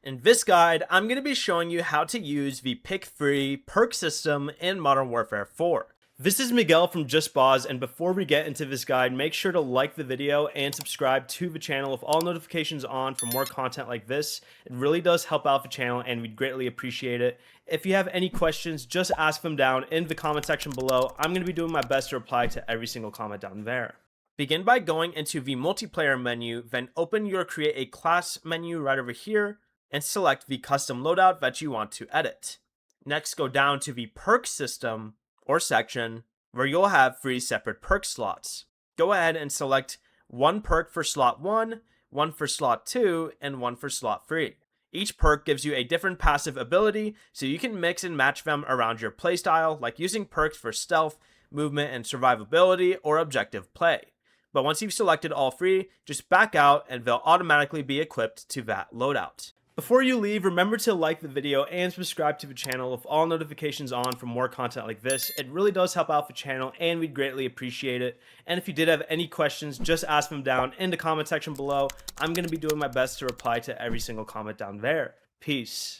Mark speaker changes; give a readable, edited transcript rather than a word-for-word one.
Speaker 1: In this guide, I'm going to be showing you how to use the Pick free Perk System in Modern Warfare 4. This is Miguel from Just Boz, and before we get into this guide, make sure to like the video and subscribe to the channel with all notifications on for more content like this. It really does help out the channel and we'd greatly appreciate it. If you have any questions, just ask them down in the comment section below. I'm going to be doing my best to reply to every single comment down there. Begin by going into the multiplayer menu, then open your create a class menu right over here and select the custom loadout that you want to edit. Next, go down to the perk system or section where you'll have 3 separate perk slots. Go ahead and select one perk for slot 1, one for slot 2, and one for slot 3. Each perk gives you a different passive ability, so you can mix and match them around your playstyle, like using perks for stealth, movement, and survivability, or objective play. But once you've selected all 3, just back out and they'll automatically be equipped to that loadout. Before you leave, remember to like the video and subscribe to the channel with all notifications on for more content like this. It really does help out the channel and we'd greatly appreciate it. And if you did have any questions, just ask them down in the comment section below. I'm going to be doing my best to reply to every single comment down there. Peace.